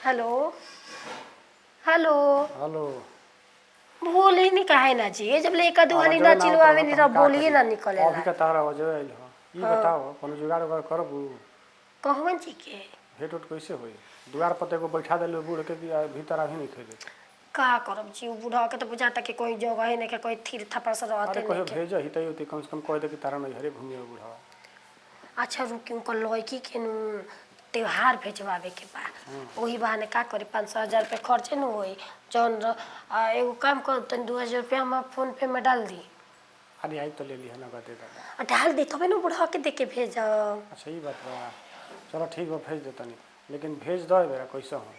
Hello hello. Hello. बोले नहीं काहे ना जी, जब ले एक दुहानी आवाजवा ना ना आवत चिलवावे रहा नहीं त रहा हम का बोलिए करी। ना अभी निकलेला। का तारा आवाजवा आइल ह। ई हाँ बताओ कोनो जुगाड़ उगाड़ करबू। कहवन जी के भेंट उठ कैसे होई। द्वार पर एगो बैठा देले बूढ़ के कि भीतर आही नहीं खेले। का करब जी, उ बूढ़ा के तो बुझाता कि कोई जगह ही नहीं के, कोई थीर थप्पड़ से अरे रहते नहीं कहियो के। भेज ही तई कम से कम कह दे कि तारा नहीं हरे घूमिए बूढ़ा। अच्छा रुकी, उनका लड़की के नु त्योहार भेजवावे के बा। वही बहाने का करी, 500-1000 रुपये खर्चे न होई। जौन एगो काम कर, तनी 2000 रुपया हम फोन पे में डाल दी। अरे आई तो ले ली है ना दे दादा। डाल दी तबे न बूढ़ा के दे के भेजब। अच्छा ई बात बा। चलो ठीक बा भेज दे तनी। लेकिन भेज दो बेरा कैसा हो।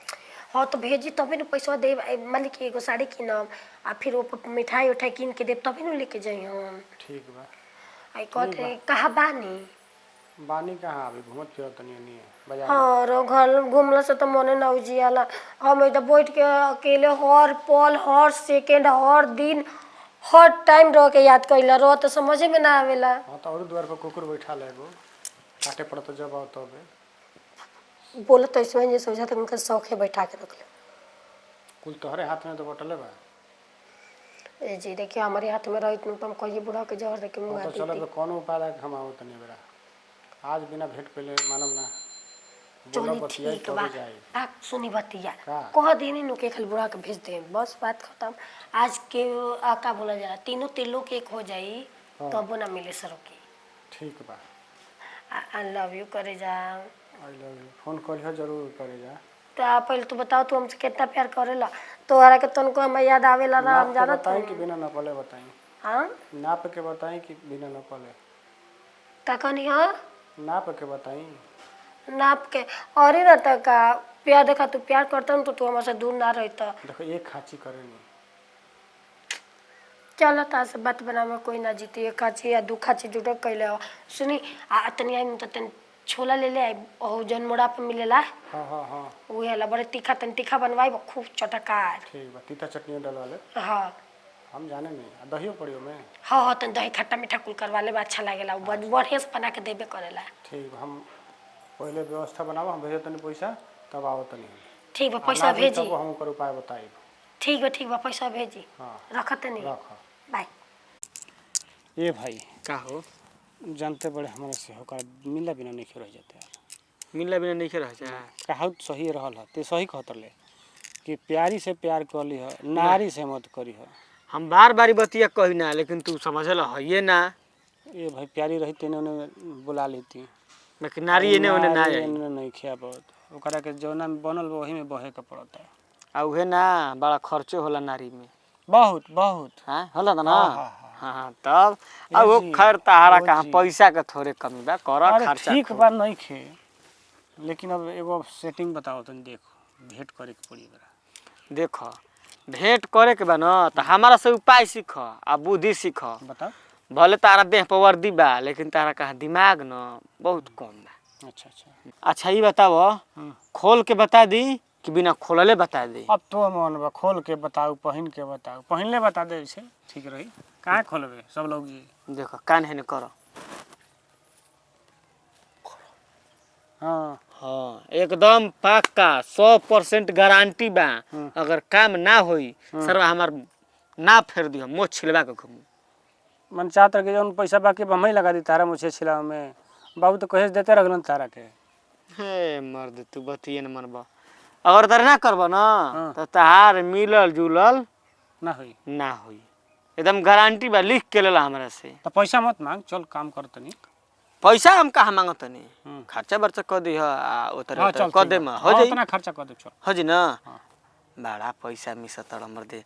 हाँ तो भेजी तबे न पैसा दे, मान ली कि एगो साड़ी किनब आ फिर वो मिठाई उठाई किन के देब तबे न लेके जाई हम। ठीक बा। आई ठीक बा। कहते कहाँ बानी। बानी कहाँ अभी घूमत फिरत तनी नहीं बाजार में। हाँ रो घर घूमला से तो मने ना उजियाला। हम इधर बैठ के अकेले हर पल हर सेकेंड हर दिन हर टाइम रह के याद कइला रो तो समझे में ना आवेला। हाँ तो और द्वार पर कुकुर बैठा ले एगो। काटे पड़त जब आओ तबे। बोलत तो ऐसे जैसे सोचा था उनका शौक है बैठा के रख कुल तोहरे हाथ में तो बटले बा। ले। जी देखिए हमारे हाथ में रहित तो हम कहिए बूढ़ा के जहर देके हाँ मुँगा तो चलो देती। तो कौन उपाय है हम आओ तनी बेरा। आज बिना भेंट पहले मानव ना। बोला चली बतियाई ठीक बा। तबे जाए। बात सुनी बतिया का कह देनी नु के खाली बुढ़ा के भेज दे, बस बात खत्म। आज के का बोला जाला, तीनों तिलों के एक हो जाई हाँ तबो ना मिले सरो की। ठीक बा। आई लव यू करे जा। आई लव यू फोन करियो जरूर करे जा। तो आप पहले तो बताओ तू हमसे कितना प्यार करेला। तोहरा के तनको हम याद आवेला ना, हम नाप के जानत बताई कि हनी। बिना नपले बताई। हाँ नाप के बताई कि बिना नपले। का कहनी हाँ। नाप के बताई। नाप के और ही रहता का प्यार देखा, तू प्यार करता न तो तू हमसे दूर ना रहता। देखो एक खाची करे नहीं। चलो ता से बात बना में कोई ना जीती, एक खाची या दू खाची जुटो कैले हो। सुनी आ तनी आई तो तन छोला ले ले आई, ओ जन मोड़ा पे मिलेला। हाँ हाँ हाँ वो है बड़े तीखा, तन तीखा बनवाई खूब चटकार। ठीक बा। तीता चटनी डलवा ले। हाँ हम जाने नहीं दहियो पड़ियो में। हाँ हाँ तन दही खट्टा मीठा कुल करवा ले, अच्छा लागेला। बढ़िया से बना के देबे करेला। ठीक बा। हम पहले व्यवस्था बनाओ हम भेजो तनी पैसा तब आओ तनी। ठीक बा आ पैसा ना भेज भेजी। तब हम ओकर उपाय बताई। ठीक बा पैसा भेजी। हाँ रखत नहीं। रख। बाय। ए भाई का हो जानते बड़े हमारे से होकर मिला बिना नहीं रह जाते यार। मिलला बिना नहीं रह जा। कहत सही रहल है ते सही कहत ले कि प्यारी से प्यार कर ली है नारी से मत करी है। हम बार बार बतिया कही ना, लेकिन तू समझल है ना। ये भाई प्यारी रही तेने उन्हें बुला लेती। लेकिन नारी एने ओने ना आई। नहीं खिया बहुत ओकरा के जौना में बनल वही में बहे के पड़ता है। आ उहे ना बड़ा खर्चो होला नारी में। बहुत बहुत। हां होला ना। हाँ हाँ हाँ। हां तब आ वो खैर तहारा कहां पैसा के थोड़े कमी बा, कर अरे खर्चा। ठीक बा नहीं खे। लेकिन अब एगो सेटिंग बताओ तनी देखो भेंट करे के पड़ी बरा। देखो भेंट करे के बा ना त हमारा से उपाय सीख आ बुद्धि सीख। बताओ। भले तारा देह पर वर्दी बा, लेकिन तारा कहा दिमाग न बहुत कम बा। अच्छा अच्छा। अच्छा ये बताओ खोल के बता दी कि बिना खोलले बता दी। अब तो मन बा खोल के बताओ पहन के बताओ पहनले बता दे से ठीक रही। कहाँ खोलबे सब लोग जी। देखो कान है न करो। हाँ हाँ एकदम पक्का 100% गारंटी बा। अगर काम ना होई सरवा हमार ना फेर दियो मोछ छिलवा के घूमू। मन चाहत रह के जौन पैसा बाकी हम लगा दी तारा मुझे छिलाव में। बाबू तो कहे देते रखलन तारा के। हे मर्द तू बतिए न मनबा। अगर तर ना करबो ना हाँ। तो तहार मिलल जुलल ना होई। ना होई। एकदम गारंटी बा, लिख के लेला हमरा से। तो पैसा मत मांग चल काम कर तनी। पैसा हम कहाँ मांगत नहीं, खर्चा बर्चा कर दी हाँ उतर चल कर दे में हो हाँ जाई। उतना खर्चा कर दे चल। हो जी ना। हाँ। बड़ा पैसा मिसत हमर दे।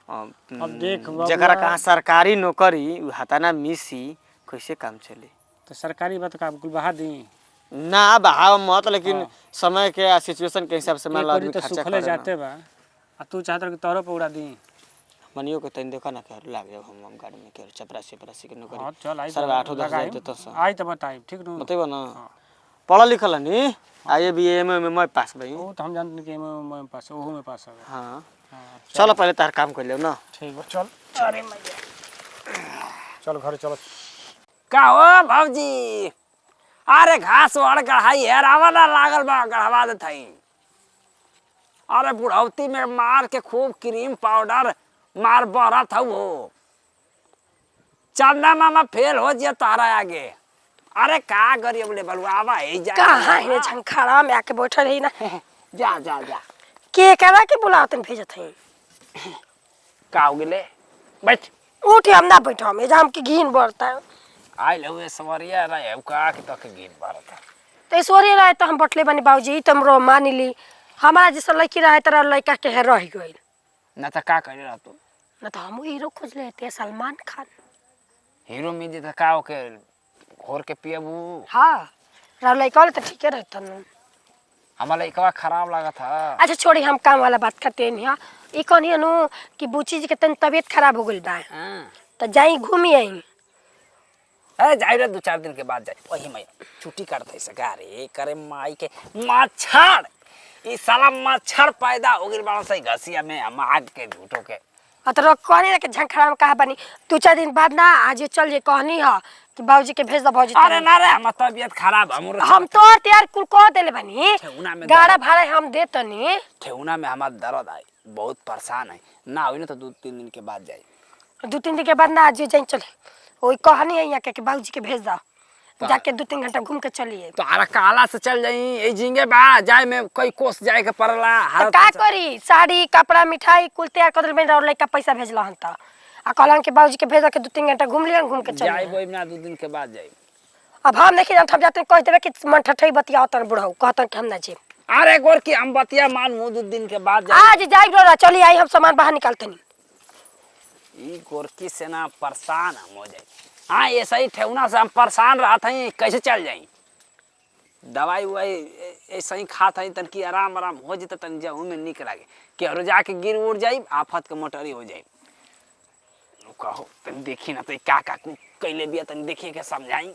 अब देख बाबू जकरा कहाँ सरकारी नौकरी उ हताना मिसी कैसे काम चली। तो सरकारी बात का कुल बहा दी। ना बहाव मत, लेकिन समय के सिचुएशन के हिसाब से मान लो आदमी तो खर्चा सुखले करे जाते बा। आ तू चाहत रह कि तोरो पे उड़ा दी। मनियो के तन देखा ना के लाग जाओ हम गाड़ी में के चपरासी के हाँ नौकरी। चल आई सर 8-10 हजार देतो स आई तो बताई ठीक नु। बतेबो ना। पढ़ा लिखल नी आईए बी एम में मैं पास भई। ओ तो हम जानते नहीं कि मैं पास ओहो में पास है। हां हाँ चलो पहले तार काम कर ले ना। ठीक बा चल। अरे मैया चल घर चलो। का हो भौजी। अरे घास वाड़ कढ़ाई है रावण लागल बा गढ़वा दे थई। अरे बुढ़ौती में मार के खूब क्रीम पाउडर मार बरा था वो। चंदा मामा फेल हो जिया तारा आगे। अरे का गरीब ले बलुआ आवा ही जा। कहाँ है झंखाड़ा में आके बैठल रही ना। जा जा जा। के करा के बुलावतन भेजत है। का हो गेले? बैठ। उठे हम ना बैठो हम एजाम के घीन बढ़ता है। आइल हुए सवरिया रहे का कि तक गीत भरता। तो ईश्वरीय रहे तो हम बटले बनी बाबूजी तुमरो मान ली। हमारा जैसा लड़की रहे तरह लड़का के है रह गई। न त का करे रह तू? न तो हम हीरो खोज लेते सलमान खान। हीरो में जे का हो के घोर के पियबू। हाँ रह लड़का तो ठीक है रहता न। हमारा लड़का खराब लगा था। अच्छा छोड़ी हम काम वाला बात करते हैं। ये कौन है नु कि बुची जी के तन तबीयत खराब हो गई बा। तो जाई घूमी आई। अरे जाई रे 2-4 दिन के बाद जाई। वही मैं छुट्टी करते से गारे करे माई के मच्छर। ई साला मच्छर पैदा हो गइल बाड़ा सही घसिया में हम आग के झूठो के। तो कहनी के झंखड़ा में कहा बनी 2-4 दिन बाद ना आज चल जे कहनी है कि बाबूजी के भेज दो भौजी। अरे ना रे हम तबीयत खराब हम तो तैयार कुल कह देले बनी। ठेहुना में गाड़ा भाड़ा हम देतनी। ठेहुना में हमार दर्द आई बहुत परेशान है ना होई ना तो 2-3 दिन के बाद जाई। 2-3 दिन के बाद ना आज जाई चले। वही कहनी है यहाँ के बाबूजी के भेज दो। जाके 2-3 घंटा घूम के चलिए। तो अरे काला से चल जाई ए झिंगे बा जाए में कई कोस जाए के पड़ला। तो का करी साड़ी कपड़ा मिठाई कुल तैयार कर देल और लइका पैसा भेजला हन त। आ कहलन के बाबूजी के भेज के 2-3 घंटा घूम लियन घूम के चलिए। जाई बोई ना 2 दिन के बाद जाई। अब हम नहीं जान हम जाते कह देबे कि मन ठठई बतिया तन बुढ़ऊ कहतन कि हम ना जे। अरे गोर की हम बतिया मान मु 2 दिन के बाद जाई। आज जाई रो चली आई हम सामान बाहर निकालतनी। ई गोरकी से ना परेशान हम हो जाई। हाँ ये सही ठेहुना से हम परेशान रहत हई कैसे चल जाई। दवाई वही ऐसे ही खात हई तन की आराम हो जते तन जाऊ में निक लागे कि हरो जाके गिर उड़ जाई आफत के मोटरी हो जाई। कहो तन देखी ना तो का का कैले बिया तन देखिए के समझाई।